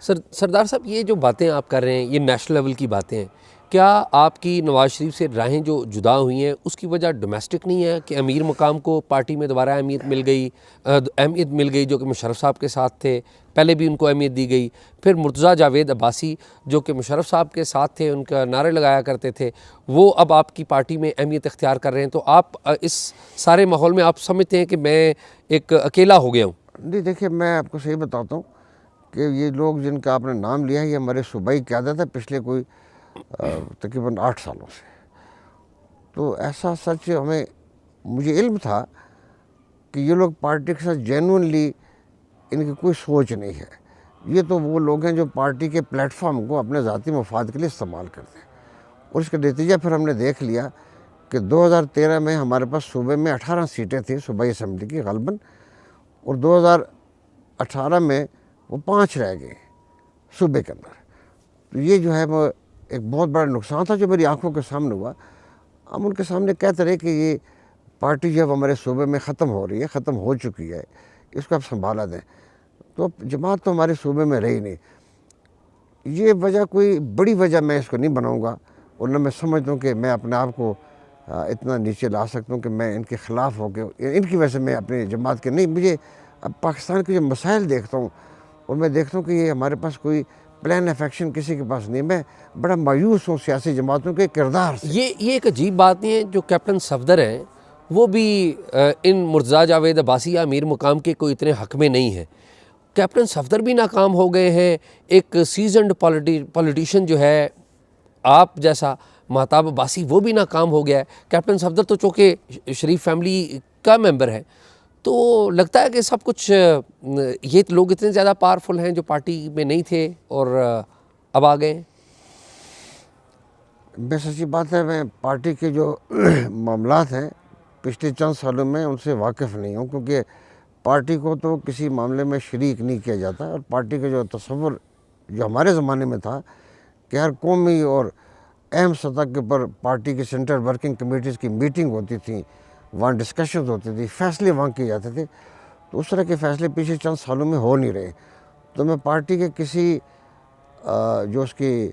سردار صاحب یہ جو باتیں آپ کر رہے ہیں یہ نیشنل لیول کی باتیں ہیں، کیا آپ کی نواز شریف سے راہیں جو جدا ہوئی ہیں اس کی وجہ ڈومیسٹک نہیں ہے کہ امیر مقام کو پارٹی میں دوبارہ اہمیت مل گئی جو کہ مشرف صاحب کے ساتھ تھے، پہلے بھی ان کو اہمیت دی گئی، پھر مرتضیٰ جاوید عباسی جو کہ مشرف صاحب کے ساتھ تھے، ان کا نعرے لگایا کرتے تھے، وہ اب آپ کی پارٹی میں اہمیت اختیار کر رہے ہیں، تو آپ اس سارے ماحول میں آپ سمجھتے ہیں کہ میں ایک اکیلا ہو گیا ہوں؟ نہیں دیکھیے، میں آپ کو صحیح بتاتا ہوں کہ یہ لوگ جن کا آپ نے نام لیا ہے یہ ہمارے صوبائی قیادت ہے پچھلے کوئی تقریباً 8 سالوں سے. تو ایسا سچ مجھے علم تھا کہ یہ لوگ پارٹی کے ساتھ جینوئنلی ان کی کوئی سوچ نہیں ہے. یہ تو وہ لوگ ہیں جو پارٹی کے پلیٹ فارم کو اپنے ذاتی مفاد کے لیے استعمال کرتے ہیں، اور اس کا نتیجہ پھر ہم نے دیکھ لیا کہ 2013 میں ہمارے پاس صوبے میں 18 سیٹیں تھیں صوبائی اسمبلی کی غالباً، اور 2018 میں وہ 5 رہ گئے صوبے کے اندر. تو یہ جو ہے وہ ایک بہت بڑا نقصان تھا جو میری آنکھوں کے سامنے ہوا. ہم ان کے سامنے کہتے رہے کہ یہ پارٹی جو ہے ہمارے صوبے میں ختم ہو رہی ہے، ختم ہو چکی ہے، اس کو آپ سنبھالا دیں. تو جماعت تو ہمارے صوبے میں رہی نہیں. یہ وجہ کوئی بڑی وجہ میں اس کو نہیں بناؤں گا، اور نہ میں سمجھتا ہوں کہ میں اپنے آپ کو اتنا نیچے لا سکتا ہوں کہ میں ان کے خلاف ہو کے ان کی وجہ سے میں اپنی جماعت کے نہیں. مجھے اب پاکستان کے جو مسائل دیکھتا ہوں اور میں دیکھتا ہوں کہ یہ ہمارے پاس کوئی پلان آف ایکشن کسی کے پاس نہیں. میں بڑا مایوس ہوں سیاسی جماعتوں کے کردار سے. یہ ایک عجیب بات نہیں ہے، جو کیپٹن صفدر ہیں وہ بھی ان مرتضیٰ جاوید عباسی یا امیر مقام کے کوئی اتنے حق میں نہیں ہے. کیپٹن صفدر بھی ناکام ہو گئے ہیں، ایک سیزنڈ پولیٹیشین جو ہے آپ جیسا مہتاب عباسی وہ بھی ناکام ہو گیا ہے. کیپٹن صفدر تو چونکہ شریف فیملی کا ممبر ہے، تو لگتا ہے کہ سب کچھ یہ لوگ اتنے زیادہ پاورفل ہیں جو پارٹی میں نہیں تھے اور اب آ گئے ہیں. بے سچی بات ہے، میں پارٹی کے جو معاملات ہیں پچھلے چند سالوں میں ان سے واقف نہیں ہوں، کیونکہ پارٹی کو تو کسی معاملے میں شریک نہیں کیا جاتا. اور پارٹی کا جو تصور جو ہمارے زمانے میں تھا کہ ہر قومی اور اہم سطح کے اوپر پارٹی کی سینٹرل ورکنگ کمیٹیز کی میٹنگ ہوتی تھی، وہاں ڈسکشنز ہوتی تھی، فیصلے وہاں کیے جاتے تھے، تو اس طرح کے فیصلے پچھلے چند سالوں میں ہو نہیں رہے. تو میں پارٹی کے کسی جو اس کی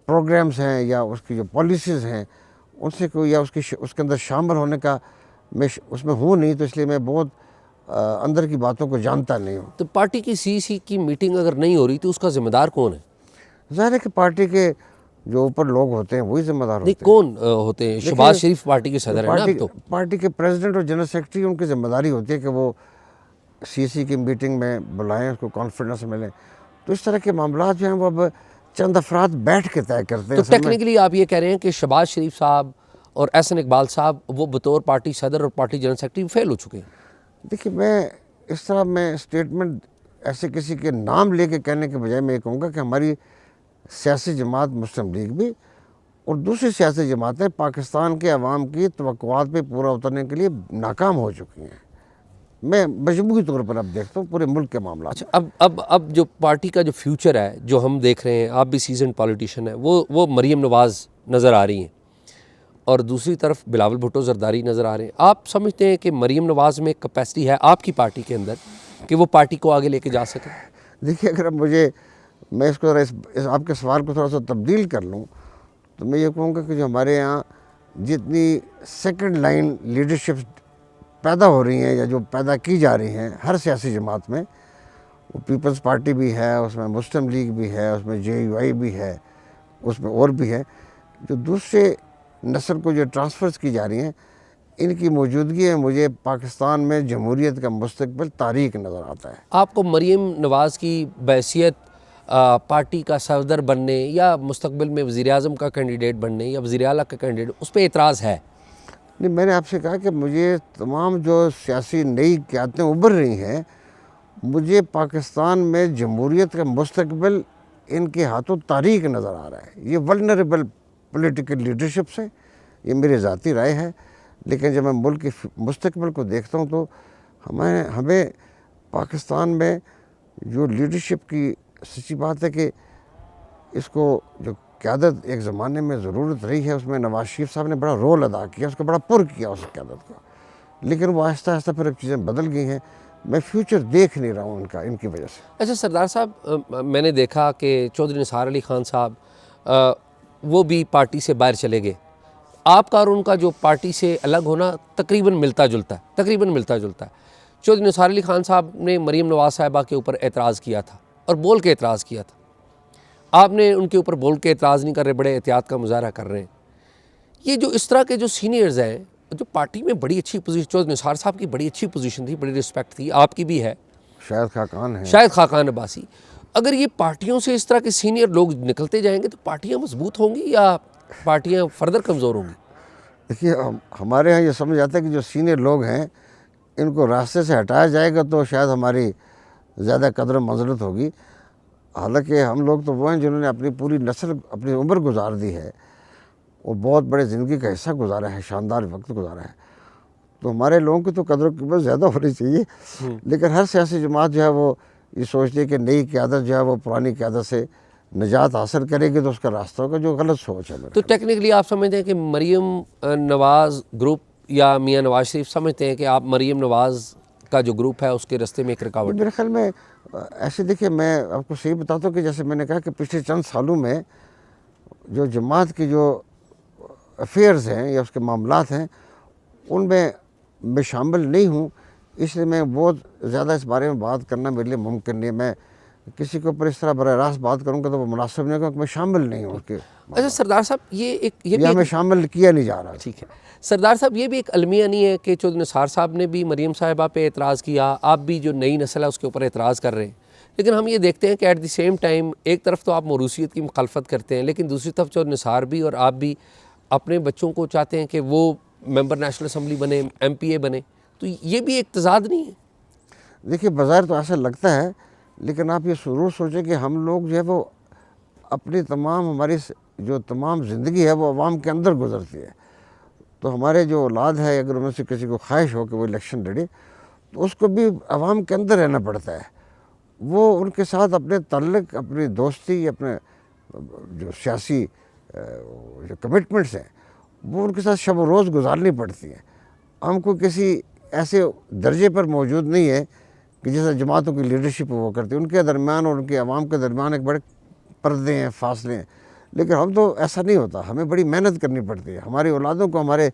پروگرامز ہیں یا اس کی جو پالیسیز ہیں ان سے کوئی یا اس کے اندر شامل ہونے کا میں اس میں ہوں نہیں، تو اس لیے میں بہت اندر کی باتوں کو جانتا نہیں ہوں. تو پارٹی کی سی کی میٹنگ اگر نہیں ہو رہی تو اس کا ذمہ دار کون ہے؟ ظاہر ہے کہ پارٹی کے جو اوپر لوگ ہوتے ہیں وہی ذمہ دار ہوتے ہیں. کون ہوتے ہیں؟ شہباز شریف پارٹی کے صدر ہیں نا اب تو. پارٹی کے پریزیڈنٹ اور جنرل سیکرٹری ان کی ذمہ داری ہوتی ہے کہ وہ سی کی میٹنگ میں بلائیں، اس کو کانفیڈنس ملیں. تو اس طرح کے معاملات جو ہیں وہ اب چند افراد بیٹھ کے طے کرتے ہیں. تو ٹیکنیکلی آپ یہ کہہ رہے ہیں کہ شہباز شریف صاحب اور احسن اقبال صاحب وہ بطور پارٹی صدر اور پارٹی جنرل سیکرٹری فیل ہو چکے ہیں؟ دیکھیے، میں اس طرح میں اسٹیٹمنٹ ایسے کسی کے نام لے کے کہنے کے بجائے میں یہ کہوں گا کہ ہماری سیاسی جماعت مسلم لیگ بھی اور دوسری سیاسی جماعتیں پاکستان کے عوام کی توقعات پہ پورا اترنے کے لیے ناکام ہو چکی ہیں. میں مجموعی طور پر اب دیکھتا ہوں پورے ملک کے معاملات. اب جو پارٹی کا جو فیوچر ہے جو ہم دیکھ رہے ہیں، آپ بھی سیزنڈ پولیٹیشین ہے، وہ مریم نواز نظر آ رہی ہیں اور دوسری طرف بلاول بھٹو زرداری نظر آ رہے ہیں. آپ سمجھتے ہیں کہ مریم نواز میں کیپیسٹی ہے آپ کی پارٹی کے اندر کہ وہ پارٹی کو آگے لے کے جا سکے؟ دیکھیے، اگر میں اس کو آپ کے سوال کو تھوڑا سا تبدیل کر لوں تو میں یہ کہوں گا کہ جو ہمارے یہاں جتنی سیکنڈ لائن لیڈرشپ پیدا ہو رہی ہیں یا جو پیدا کی جا رہی ہیں ہر سیاسی جماعت میں، وہ پیپلز پارٹی بھی ہے، اس میں مسلم لیگ بھی ہے، اس میں JUI بھی ہے، اس میں اور بھی ہے، جو دوسرے نسل کو جو ٹرانسفرز کی جا رہی ہیں ان کی موجودگی میں مجھے پاکستان میں جمہوریت کا مستقبل تاریک نظر آتا ہے. آپ کو مریم نواز کی بحیثیت پارٹی کا صدر بننے یا مستقبل میں وزیر اعظم کا کینڈیڈیٹ بننے یا وزیر اعلیٰ کا کینڈیڈیٹ اس پہ اعتراض ہے؟ نہیں، میں نے آپ سے کہا کہ مجھے تمام جو سیاسی نئی قیادتیں ابھر رہی ہیں، مجھے پاکستان میں جمہوریت کا مستقبل ان کے ہاتھوں تاریک نظر آ رہا ہے. یہ ولنریبل پولیٹیکل لیڈرشپ سے، یہ میری ذاتی رائے ہے، لیکن جب میں ملک کے مستقبل کو دیکھتا ہوں تو ہمیں پاکستان میں جو لیڈرشپ کی سچی بات ہے کہ اس کو جو قیادت ایک زمانے میں ضرورت رہی ہے، اس میں نواز شریف صاحب نے بڑا رول ادا کیا، اس کو بڑا پر کیا اس قیادت کو، لیکن وہ آہستہ آہستہ پھر اب چیزیں بدل گئی ہیں. میں فیوچر دیکھ نہیں رہا ہوں ان کی وجہ سے۔ اچھا سردار صاحب، میں نے دیکھا کہ چودھری نثار علی خان صاحب وہ بھی پارٹی سے باہر چلے گئے، آپ کا اور ان کا جو پارٹی سے الگ ہونا تقریباً ملتا جلتا ہے۔ چودھری نثار علی خان صاحب نے مریم نواز صاحبہ کے اوپر اعتراض کیا تھا اور بول کے اعتراض کیا تھا، آپ نے ان کے اوپر بول کے اعتراض نہیں کر رہے، بڑے احتیاط کا مظاہرہ کر رہے ہیں۔ یہ جو اس طرح کے جو سینئرز ہیں، جو پارٹی میں بڑی اچھی پوزیشن، چودھری نثار صاحب کی بڑی اچھی پوزیشن تھی، بڑی رسپیکٹ تھی، آپ کی بھی ہے، شاید خاقان ہیں، شاید خاقان عباسی، اگر یہ پارٹیوں سے اس طرح کے سینئر لوگ نکلتے جائیں گے تو پارٹیاں مضبوط ہوں گی یا پارٹیاں فردر کمزور ہوں گی؟ دیکھیے ہمارے ہاں یہ سمجھ آتا ہے کہ جو سینئر لوگ ہیں ان کو راستے سے ہٹایا جائے گا تو شاید ہماری زیادہ قدر و منزلت ہوگی، حالانکہ ہم لوگ تو وہ ہیں جنہوں نے اپنی پوری نسل، اپنی عمر گزار دی ہے اور بہت بڑے زندگی کا حصہ گزارا ہے، شاندار وقت گزارا ہے، تو ہمارے لوگوں کی تو قدر و قیمت زیادہ ہونی چاہیے۔ لیکن ہر سیاسی جماعت جو ہے وہ یہ سوچتی ہے کہ نئی قیادت جو ہے وہ پرانی قیادت سے نجات حاصل کرے گی تو اس کا راستہ ہوگا، جو غلط سوچ ہے میرے تو ٹیکنیکلی آپ سمجھتے ہیں کہ مریم نواز گروپ یا میاں نواز شریف سمجھتے ہیں کہ آپ مریم نواز کا جو گروپ ہے اس کے راستے میں ایک رکاوٹ؟ میرے خیال میں ایسے دیکھیں، میں آپ کو صحیح بتاتا ہوں کہ جیسے میں نے کہا کہ پچھلے چند سالوں میں جو جماعت کی جو افیئرز ہیں یا اس کے معاملات ہیں ان میں شامل نہیں ہوں، اس لیے میں بہت زیادہ اس بارے میں بات کرنا میرے لیے ممکن نہیں ہے۔ میں کسی کے اوپر اس طرح براہ راست بات کروں گا تو وہ مناسب نہیں ہوگا، کیونکہ میں شامل نہیں ہوں اس کے، اچھا سردار صاحب، یہ بھی ہمیں شامل کیا نہیں جا رہا۔ ٹھیک ہے سردار صاحب، یہ بھی ایک المیہ نہیں ہے کہ چودھری نثار صاحب نے بھی مریم صاحبہ پہ اعتراض کیا، آپ بھی جو نئی نسل ہے اس کے اوپر اعتراض کر رہے ہیں، لیکن ہم یہ دیکھتے ہیں کہ ایٹ دی سیم ٹائم ایک طرف تو آپ موروثیت کی مخالفت کرتے ہیں، لیکن دوسری طرف چودھری نثار بھی اور آپ بھی اپنے بچوں کو چاہتے ہیں کہ وہ ممبر نیشنل اسمبلی بنے، ایم پی اے بنے، تو یہ بھی ایک تضاد نہیں ہے؟ دیکھیے بظاہر تو ایسا لگتا ہے، لیکن آپ یہ ضرور سوچیں کہ ہم لوگ جو ہے وہ اپنی ہماری جو تمام زندگی ہے وہ عوام کے اندر گزرتی ہے، تو ہمارے جو اولاد ہے اگر ان میں سے کسی کو خواہش ہو کہ وہ الیکشن لڑے تو اس کو بھی عوام کے اندر رہنا پڑتا ہے، وہ ان کے ساتھ اپنے تعلق، اپنی دوستی، اپنے جو سیاسی جو کمٹمنٹس ہیں وہ ان کے ساتھ شب و روز گزارنی پڑتی ہیں۔ ہم کو کسی ایسے درجے پر موجود نہیں ہے کہ جیسے جماعتوں کی لیڈرشپ وہ کرتی ہے، ان کے درمیان اور ان کے عوام کے درمیان ایک بڑے پردے ہیں، فاصلے ہیں، لیکن ہم تو ایسا نہیں ہوتا، ہمیں بڑی محنت کرنی پڑتی ہے۔ ہماری اولادوں کو، ہمارے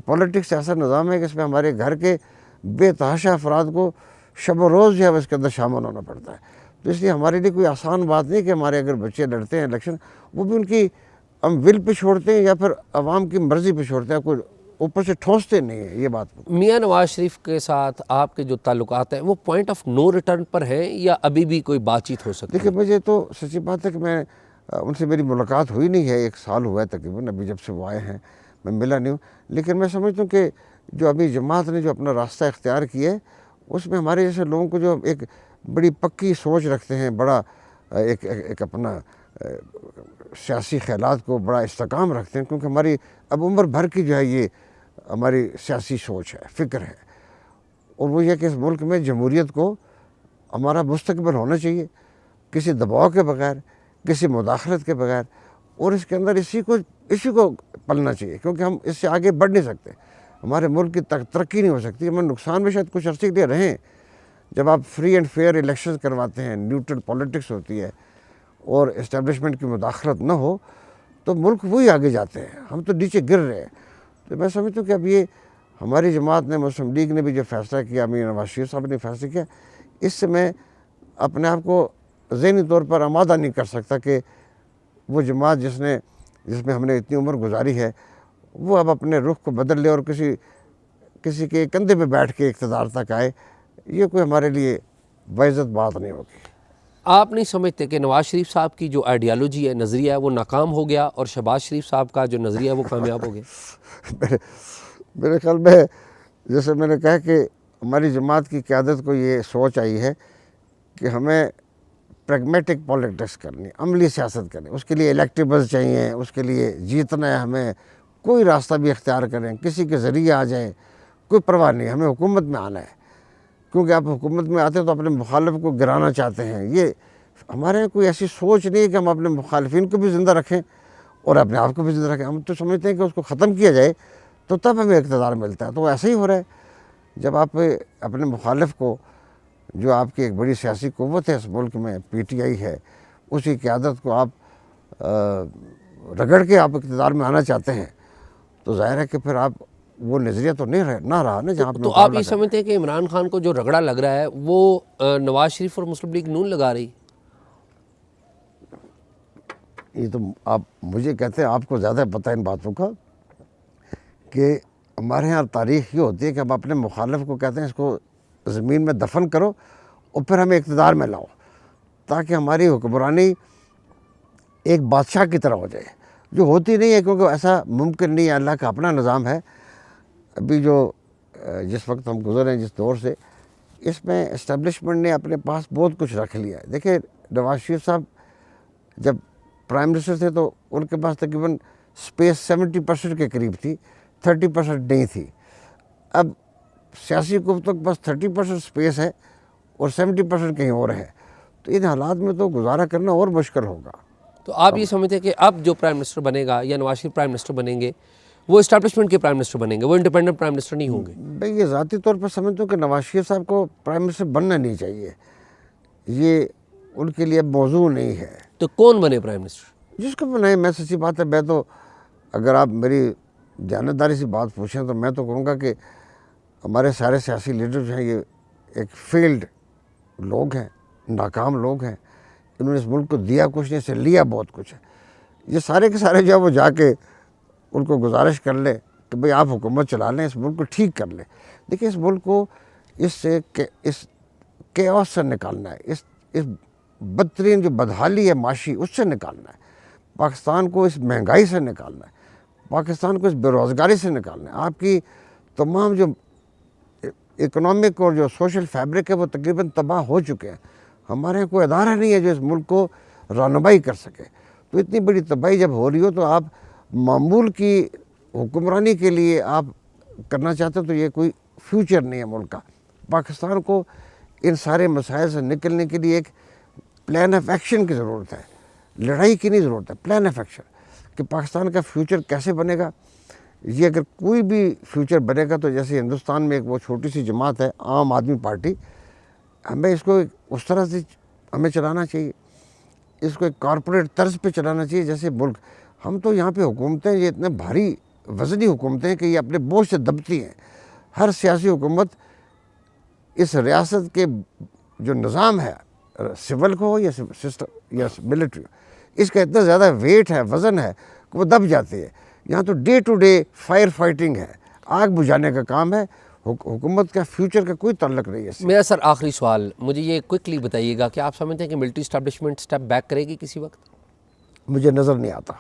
پولیٹکس ایسا نظام ہے کہ اس میں ہمارے گھر کے بے تحاشا افراد کو شب و روز جو ہے اس کے اندر شامل ہونا پڑتا ہے، تو اس لیے ہمارے لیے کوئی آسان بات نہیں کہ ہمارے اگر بچے لڑتے ہیں الیکشن، وہ بھی ان کی ہم ول پہ چھوڑتے ہیں یا پھر عوام کی مرضی پہ چھوڑتے ہیں، کوئی اوپر سے ٹھونستے نہیں ہیں، یہ بات۔ میاں نواز شریف کے ساتھ آپ کے جو تعلقات ہیں وہ پوائنٹ آف نو ریٹرن پر ہیں یا ابھی بھی کوئی بات چیت ہو سکتی ہے؟ دیکھیں مجھے تو سچی بات ہے کہ میں ان سے میری ملاقات ہوئی نہیں ہے، 1 سال ہوا ہے تقریباً، ابھی جب سے وہ آئے ہیں میں ملا نہیں ہوں، لیکن میں سمجھتا ہوں کہ جو ابھی جماعت نے جو اپنا راستہ اختیار کیا ہے اس میں ہمارے جیسے لوگوں کو جو ایک بڑی پکی سوچ رکھتے ہیں، بڑا ایک اپنا سیاسی خیالات کو بڑا استحکام رکھتے ہیں، کیونکہ ہماری اب عمر بھر کی جو ہے یہ ہماری سیاسی سوچ ہے، فکر ہے، اور وہ یہ کہ اس ملک میں جمہوریت کو ہمارا مستقبل ہونا چاہیے کسی دباؤ کے بغیر، کسی مداخلت کے بغیر، اور اس کے اندر اسی کو پلنا چاہیے، کیونکہ ہم اس سے آگے بڑھ نہیں سکتے، ہمارے ملک کی ترقی نہیں ہو سکتی، ہمیں نقصان میں شاید کچھ عرصے کے لیے رہیں، جب آپ فری اینڈ فیئر الیکشنز کرواتے ہیں، نیوٹرل پولیٹکس ہوتی ہے اور اسٹیبلشمنٹ کی مداخلت نہ ہو تو ملک وہی آگے جاتے ہیں، ہم تو نیچے گر رہے ہیں۔ تو میں سمجھتا ہوں کہ اب یہ ہماری جماعت نے، مسلم لیگ نے بھی جو فیصلہ کیا، میاں نواز شریف صاحب نے فیصلہ کیا، اس سے میں اپنے آپ کو ذہنی طور پر آمادہ نہیں کر سکتا کہ وہ جماعت جس میں ہم نے اتنی عمر گزاری ہے وہ اب اپنے رخ کو بدل لے اور کسی کے کندھے پہ بیٹھ کے اقتدار تک آئے، یہ کوئی ہمارے لیے باعزت بات نہیں ہوگی۔ آپ نہیں سمجھتے کہ نواز شریف صاحب کی جو آئیڈیالوجی ہے، نظریہ ہے، وہ ناکام ہو گیا اور شہباز شریف صاحب کا جو نظریہ ہے وہ کامیاب ہو گیا؟ میرے خیال میں جیسے میں نے کہا کہ ہماری جماعت کی قیادت کو یہ سوچ آئی ہے کہ ہمیں پریگمیٹک پولیٹکس کرنی، عملی سیاست کرنی، اس کے لیے الیکٹیبلز چاہیے، اس کے لیے جیتنا ہے، ہمیں کوئی راستہ بھی اختیار کریں، کسی کے ذریعے آ جائیں، کوئی پرواہ نہیں، ہمیں حکومت میں آنا ہے، کیونکہ آپ حکومت میں آتے ہیں تو اپنے مخالف کو گرانا چاہتے ہیں۔ یہ ہمارے یہاں کوئی ایسی سوچ نہیں ہے کہ ہم اپنے مخالفین کو بھی زندہ رکھیں اور اپنے آپ کو بھی زندہ رکھیں، ہم تو سمجھتے ہیں کہ اس کو ختم کیا جائے تو تب ہمیں اقتدار ملتا ہے، تو ایسا ہی ہو رہا ہے، جب آپ اپنے مخالف کو جو آپ کی ایک بڑی سیاسی قوت ہے اس ملک میں پی ٹی آئی ہے، اسی قیادت کو آپ رگڑ کے آپ اقتدار میں آنا چاہتے ہیں، تو ظاہر ہے کہ پھر آپ وہ نظریہ تو نہ رہا نا جہاں تو آپ یہ سمجھتے ہیں کہ عمران خان کو جو رگڑا لگ رہا ہے وہ نواز شریف اور مسلم لیگ نون لگا رہی؟ یہ تو آپ مجھے کہتے ہیں، آپ کو زیادہ پتہ ان باتوں کا، کہ ہمارے یہاں تاریخ یہ ہوتی ہے کہ ہم اپنے مخالف کو کہتے ہیں اس کو زمین میں دفن کرو اور پھر ہمیں اقتدار میں لاؤ، تاکہ ہماری حکمرانی ایک بادشاہ کی طرح ہو جائے، جو ہوتی نہیں ہے، کیونکہ ایسا ممکن نہیں ہے، اللہ کا اپنا نظام ہے۔ ابھی جو جس وقت ہم گزر رہے ہیں جس دور سے، اس میں اسٹیبلشمنٹ نے اپنے پاس بہت کچھ رکھ لیا ہے۔ دیکھیں نواز شریف صاحب جب پرائم منسٹر تھے تو ان کے پاس تقریباً سپیس 70% کے قریب تھی، 30% نہیں تھی۔ اب سیاسی حکومتوں کے پاس 30% سپیس ہے اور 70% کہیں اور ہے، تو ان حالات میں تو گزارا کرنا اور مشکل ہوگا۔ تو آپ یہ سمجھتے ہیں کہ اب جو پرائم منسٹر بنے گا یا نواز شریف پرائم منسٹر بنیں گے وہ اسٹیبلشمنٹ کے پرائم منسٹر بنیں گے، وہ انڈیپینڈنٹ پرائم منسٹر نہیں ہوں گے؟ میں یہ ذاتی طور پر سمجھتا ہوں کہ نواز شریف صاحب کو پرائم منسٹر بننا نہیں چاہیے، یہ ان کے لیے موضوع نہیں ہے۔ تو کون بنے پرائم منسٹر؟ جس کو بنائے، میں سچی بات ہے، میں تو اگر آپ میری جانبداری سے بات پوچھیں تو میں تو کہوں گا کہ ہمارے سارے سیاسی لیڈر جو ہیں یہ ایک فیلڈ لوگ ہیں، ناکام لوگ ہیں، انہوں نے اس ملک کو دیا کچھ نہیں، سے لیا بہت کچھ ہے۔ یہ سارے کے سارے جو ہے وہ جا کے ان کو گزارش کر لیں کہ بھئی آپ حکومت چلا لیں، اس ملک کو ٹھیک کر لیں۔ دیکھیں اس ملک کو اس کیوس سے نکالنا ہے، اس بدترین جو بدحالی ہے معاشی، اس سے نکالنا ہے، پاکستان کو اس مہنگائی سے نکالنا ہے، پاکستان کو اس بے روزگاری سے نکالنا ہے۔ آپ کی تمام جو اکنامک اور جو سوشل فیبرک ہے وہ تقریباً تباہ ہو چکے ہیں۔ ہمارے یہاں کوئی ادارہ نہیں ہے جو اس ملک کو رہنمائی کر سکے۔ تو اتنی بڑی تباہی جب ہو رہی ہو تو آپ معمول کی حکمرانی کے لیے آپ کرنا چاہتے ہیں، تو یہ کوئی فیوچر نہیں ہے ملک کا۔ پاکستان کو ان سارے مسائل سے نکلنے کے لیے ایک پلان آف ایکشن کی ضرورت ہے، لڑائی کی نہیں ضرورت ہے، پلان آف ایکشن، کہ پاکستان کا فیوچر کیسے بنے گا۔ یہ اگر کوئی بھی فیوچر بنے گا تو جیسے ہندوستان میں ایک وہ چھوٹی سی جماعت ہے عام آدمی پارٹی، ہمیں اس کو اس طرح سے ہمیں چلانا چاہیے، اس کو ایک کارپوریٹ طرز پہ چلانا چاہیے جیسے ملک۔ ہم تو یہاں پہ حکومتیں یہ اتنے بھاری وزنی حکومتیں ہیں کہ یہ اپنے بوجھ سے دبتی ہیں۔ ہر سیاسی حکومت اس ریاست کے جو نظام ہے، سول کو ہو یا سسٹم یا ملٹری، اس کا اتنا زیادہ ویٹ ہے، وزن ہے کہ وہ دب جاتی ہے۔ یہاں تو day to day fire fighting ہے، آگ بجھانے کا کام ہے، حکومت کا فیوچر کا کوئی تعلق نہیں ہے اس سے۔ میرا سر آخری سوال، مجھے یہ کوئکلی بتائیے گا کہ آپ سمجھتے ہیں کہ ملٹری اسٹیبلشمنٹ سٹیپ بیک کرے گی کسی وقت؟ مجھے نظر نہیں آتا۔